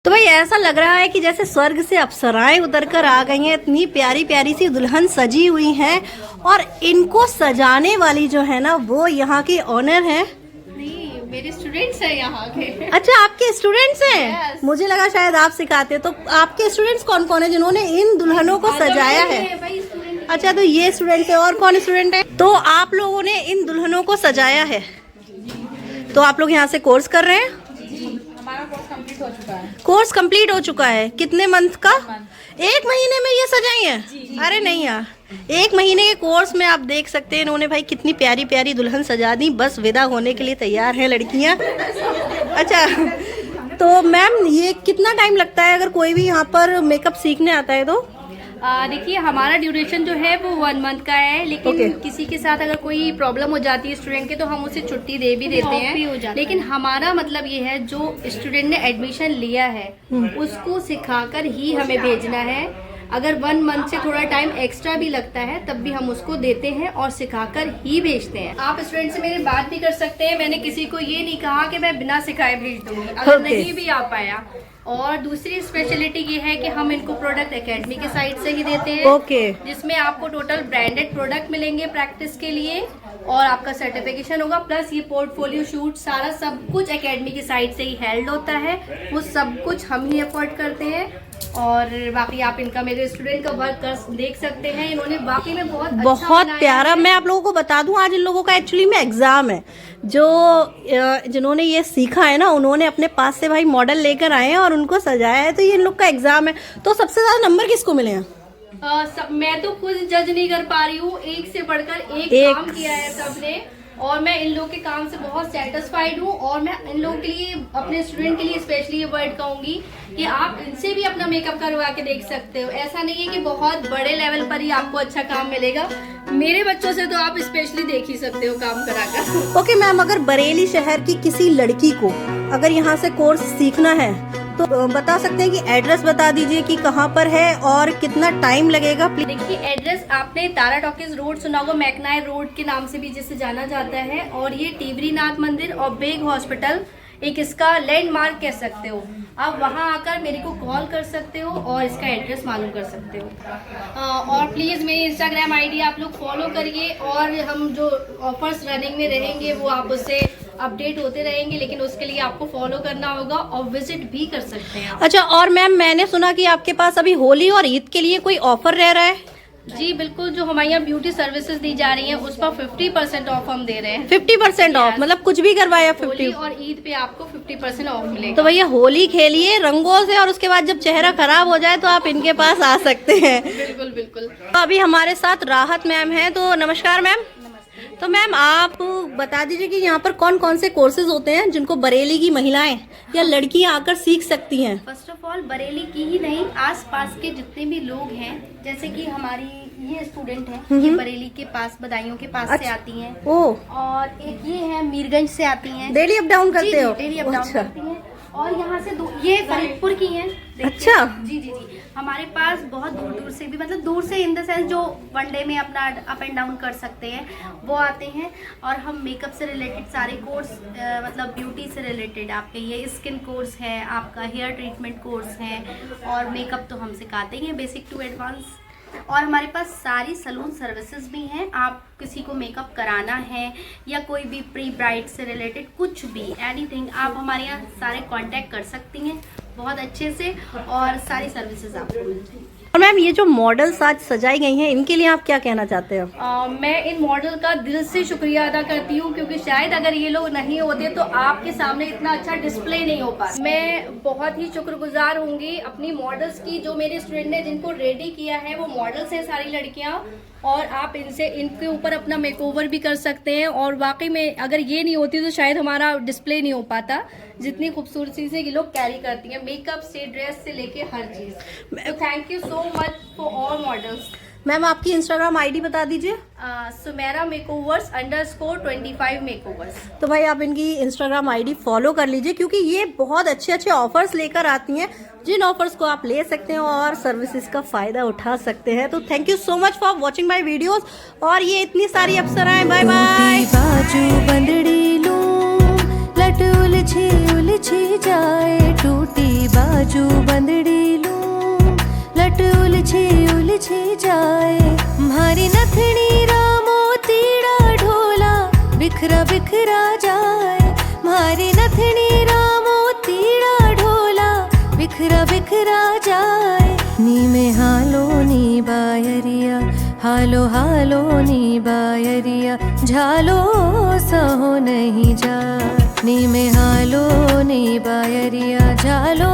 तो भाई ऐसा लग रहा है कि जैसे स्वर्ग से अप्सराएं उतर कर आ गई हैं। इतनी प्यारी प्यारी सी दुल्हन सजी हुई हैं और इनको सजाने वाली जो है ना वो यहाँ की ऑनर है। नहीं, मेरे स्टूडेंट्स हैं यहाँ के। अच्छा, आपके स्टूडेंट्स हैं? Yes. मुझे लगा शायद आप सिखाते। तो आपके स्टूडेंट्स कौन कौन है जिन्होंने इन दुल्हनों को सजाया है? अच्छा, तो ये स्टूडेंट है। और कौन स्टूडेंट है? तो आप लोगों ने इन दुल्हनों को सजाया है। तो आप लोग यहाँ से कोर्स कर रहे हैं? हमारा कोर्स कंप्लीट हो चुका है। कोर्स कंप्लीट हो चुका है। कितने मंथ का? 1 महीने में ये सजाई है? अरे नहीं यार, 1 महीने के कोर्स में आप देख सकते हैं इन्होंने भाई कितनी प्यारी प्यारी दुल्हन सजा दी। बस विदा होने के लिए तैयार हैं लड़कियां। अच्छा, तो मैम ये कितना टाइम लगता है अगर कोई भी यहाँ पर मेकअप सीखने आता है तो? देखिए, हमारा ड्यूरेशन जो है वो 1 मंथ का है, लेकिन किसी के साथ अगर कोई प्रॉब्लम हो जाती है स्टूडेंट के तो हम उसे छुट्टी दे भी देते हैं। लेकिन हमारा मतलब ये है जो स्टूडेंट ने एडमिशन लिया है उसको सिखाकर ही हमें भेजना है। अगर 1 मंथ से थोड़ा टाइम एक्स्ट्रा भी लगता है तब भी हम उसको देते हैं और सिखाकर ही भेजते हैं। आप स्टूडेंट से मेरी बात भी कर सकते हैं। मैंने किसी को ये नहीं कहा कि मैं बिना सिखाए भेज दूंगी अगर नहीं भी आ पाया। और दूसरी स्पेशलिटी ये है कि हम इनको प्रोडक्ट एकेडमी के साइड से ही देते हैं, जिसमें आपको टोटल ब्रांडेड प्रोडक्ट मिलेंगे प्रैक्टिस के लिए और आपका सर्टिफिकेशन होगा। प्लस ये पोर्टफोलियो शूट सारा सब कुछ एकेडमी की साइड से ही हेल्ड होता है। वो सब कुछ हम ही अफोर्ड करते हैं। और बाकी आप इनका मेरे स्टूडेंट का वर्क कर देख सकते हैं। इन्होंने बाकी में बहुत प्यारा। मैं आप लोगों को बता दूं, आज इन लोगों का एक्चुअली में एग्जाम है। जिन्होंने ये सीखा है ना उन्होंने अपने पास से भाई मॉडल लेकर आए हैं और उनको सजाया है। तो ये इन लोग का एग्जाम है। तो सबसे ज्यादा नंबर किसको मिले हैं? मैं तो खुद जज नहीं कर पा रही हूँ। एक से बढ़कर एक काम किया है सबने और मैं इन लोगों के काम से बहुत सेटिस्फाइड हूँ। और मैं इन लोगों के लिए, अपने स्टूडेंट के लिए स्पेशली ये वर्ड कहूंगी कि आप इनसे भी अपना मेकअप करवा के देख सकते हो। ऐसा नहीं है कि बहुत बड़े लेवल पर ही आपको अच्छा काम मिलेगा। मेरे बच्चों से तो आप स्पेशली देख ही सकते हो काम कराकर। ओके मैम, अगर बरेली शहर की किसी लड़की को अगर यहाँ से कोर्स सीखना है तो बता सकते हैं कि एड्रेस बता दीजिए कि कहाँ पर है और कितना टाइम लगेगा? देखिए, एड्रेस आपने तारा टॉकीज रोड सुना होगा, मैकनायर रोड के नाम से भी जिसे जाना जाता है। और ये टिवरीनाथ मंदिर और बेग हॉस्पिटल एक इसका लैंडमार्क कह सकते हो। आप वहां आकर मेरे को कॉल कर सकते हो और इसका एड्रेस मालूम कर सकते हो। और प्लीज़ मेरी इंस्टाग्राम आईडी आप लोग फॉलो करिए और हम जो ऑफर्स रनिंग में रहेंगे वो आप उससे अपडेट होते रहेंगे। लेकिन उसके लिए आपको फॉलो करना होगा और विजिट भी कर सकते हैं। अच्छा, और मैम मैंने सुना कि आपके पास अभी होली और ईद के लिए कोई ऑफर रह रहा है? जी बिल्कुल, जो हमारे यहाँ ब्यूटी सर्विसेज दी जा रही हैं उस पर 50% ऑफ हम दे रहे हैं। 50% ऑफ मतलब कुछ भी करवाया 50? होली और ईद पे आपको 50% ऑफ मिलेगा। तो भैया होली खेलिए रंगों से और उसके बाद जब चेहरा खराब हो जाए तो आप इनके पास आ सकते हैं। बिल्कुल बिल्कुल। तो अभी हमारे साथ राहत मैम है। तो नमस्कार मैम। तो मैम आप बता दीजिए कि यहाँ पर कौन कौन से कोर्सेज होते हैं जिनको बरेली की महिलाएं या लड़कियां आकर सीख सकती हैं? फर्स्ट ऑफ ऑल बरेली की ही नहीं, आसपास के जितने भी लोग हैं, जैसे कि हमारी ये स्टूडेंट हैं, ये बरेली के पास बदायूं के पास से आती हैं। और एक ये है मीरगंज से आती हैं। डेली अप डाउन करते हो? डेली अप डाउन करती हैं। और यहाँ से ये फरीदपुर की हैं। अच्छा। जी जी जी, हमारे पास बहुत दूर दूर से भी, मतलब दूर से इन द सेंस जो 1 डे में अपना अप एंड डाउन कर सकते हैं वो आते हैं। और हम मेकअप से रिलेटेड सारे कोर्स, मतलब ब्यूटी से रिलेटेड आपके ये स्किन कोर्स है, आपका हेयर ट्रीटमेंट कोर्स है और मेकअप तो हम सिखाते ही हैं बेसिक टू एडवांस। और हमारे पास सारी सलून सर्विसेज भी हैं। आप किसी को मेकअप कराना है या कोई भी प्री ब्राइड से रिलेटेड कुछ भी एनीथिंग, आप हमारे यहाँ सारे कांटेक्ट कर सकती हैं बहुत अच्छे से और सारी सर्विसेज आपको मिल जाएंगी। और मैम ये जो मॉडल्स आज सजाई गई हैं इनके लिए आप क्या कहना चाहते हो? मैं इन मॉडल का दिल से शुक्रिया अदा करती हूँ क्योंकि शायद अगर ये लोग नहीं होते तो आपके सामने इतना अच्छा डिस्प्ले नहीं हो पाता। मैं बहुत ही शुक्रगुजार होंगी अपनी मॉडल्स की, जो मेरे स्टूडेंट ने जिनको रेडी किया है वो मॉडल्स हैं सारी लड़कियाँ। और आप इनके ऊपर अपना मेकओवर भी कर सकते हैं। और वाकई में अगर ये नहीं होती तो शायद हमारा डिस्प्ले नहीं हो पाता, जितनी खूबसूरती से ये लोग कैरी करती हैं, मेकअप से लेकर से लेके हर चीज़। तो thank you so much for all models. Ma'am आपकी इंस्टाग्राम आईडी बता दीजिए। Sumera makeovers _25 makeovers. तो भाई आप इनकी इंस्टाग्राम आईडी फॉलो कर लीजिए क्योंकि ये बहुत अच्छे अच्छे ऑफर्स लेकर आती हैं, जिन ऑफर्स को आप ले सकते हैं और सर्विसेज का फायदा उठा सकते हैं। तो thank you so much for watching my videos. और ये इतनी सारी अप्सराएं, बाय बाय। बाजू बंदड़ी लूं, लट उलझी उलझी जाए, टूटी बाजू बंदड़ी लूं, लट उलझी उलझी जाए। म्हारी नथनी रामो तीड़ा ढोला, बिखरा बिखरा जाए। म्हारी नथनी रामो तीड़ा ढोला, बिखरा बिखरा जाए। नी में हालो नी बायरिया, हालो हालो नी बायरिया, झालो सहो नहीं जा। नी में हालो नी बायरिया, झालो